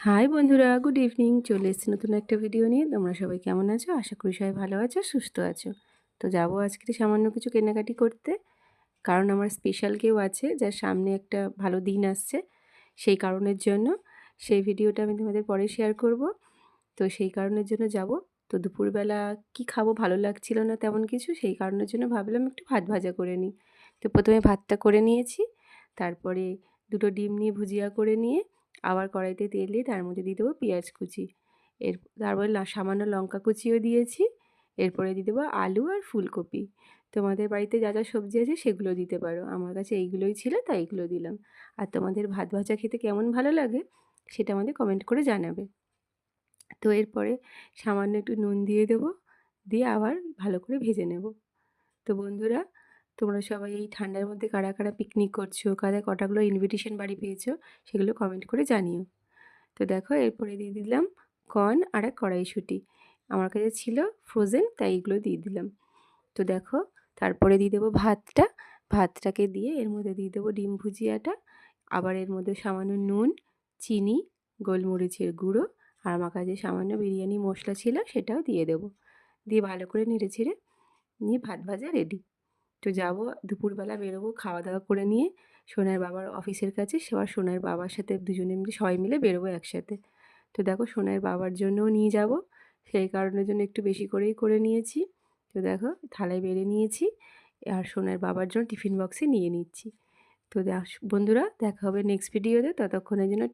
High বন্ধুরা, good evening. চলে এসেছি নতুন একটা ভিডিও নিয়ে। তোমরা সবাই কেমন আছো? আশা করি সবাই ভালো আছো, সুস্থ আছো। তো যাবো আজকে সামান্য কিছু কেনাকাটি করতে। কারণ আমার স্পেশাল কেউ আছে যার সামনে একটা ভালো দিন আসছে। সেই কারণের জন্য সেই ভিডিওটা আমি তোমাদের পরে শেয়ার করব। তো সেই কারণের জন্য যাব। তো দুপুরবেলা কি খাবো ভালো লাগছিল না তেমন কিছু। সেই কারণের জন্য ভাবলাম একটু ভাত ভাজা করে নিই। তো প্রথমে ভাতটা করে নিয়েছি। তারপরে দুটো ডিম নিয়ে ভুজিয়া করে নিয়ে আবার কড়াইতে তেল দিয়ে তার মধ্যে দিয়ে দেবো পেঁয়াজ কুচি। তারপরে সামান্য লঙ্কা কুচিও দিয়েছি। এরপরে দিয়ে দেবো আলু আর ফুলকপি। তোমাদের বাড়িতে যা যা সবজি আছে সেগুলো দিতে পারো। আমার কাছে এইগুলোই ছিল তাই এইগুলো দিলাম। আর তোমাদের ভাত ভাজা খেতে কেমন ভালো লাগে সেটা আমাদের কমেন্ট করে জানাবে। তো এরপরে সামান্য একটু নুন দিয়ে দেবো, দিয়ে আবার ভালো করে ভেজে নেব। তো বন্ধুরা, তোমরা সবাই এই ঠান্ডার মধ্যে কারা কারা পিকনিক করছো, কারা কটাগুলো ইনভিটেশন বাড়ি পেয়েছো সেগুলো কমেন্ট করে জানিও। তো দেখো এরপরে দিয়ে দিলাম কর্ন আর এক কড়াইশুঁটি। আমার কাছে ছিল ফ্রোজেন তাই এগুলো দিয়ে দিলাম। তো দেখো তারপরে দিয়ে দেবো ভাতটা। ভাতটাকে দিয়ে এর মধ্যে দিয়ে দেবো ডিম ভুজিয়াটা। আবার এর মধ্যে সামান্য নুন, চিনি, গোলমরিচের গুঁড়ো আর আমার কাছে সামান্য বিরিয়ানি মশলা ছিল সেটাও দিয়ে দেবো। দিয়ে ভালো করে নেড়েচেড়ে নিয়ে ভাত ভাজা রেডি। তো যাবো দুপুরবেলা বেরোবো খাওয়া দাওয়া করে নিয়ে সোনার বাবার অফিসের কাছে। সোনার বাবার সাথে দুজনে মিলে সবাই মিলে বেরোবো একসাথে। তো দেখো সোনার বাবার জন্যও নিয়ে যাব, সেই কারণের জন্য একটু বেশি করেই করে নিয়েছি। তো দেখো থালায় বেড়ে নিয়েছি আর সোনার বাবার জন্য টিফিন বক্সে নিয়ে নিচ্ছি। তো বন্ধুরা দেখা হবে নেক্সট ভিডিওতে। ততক্ষণের জন্য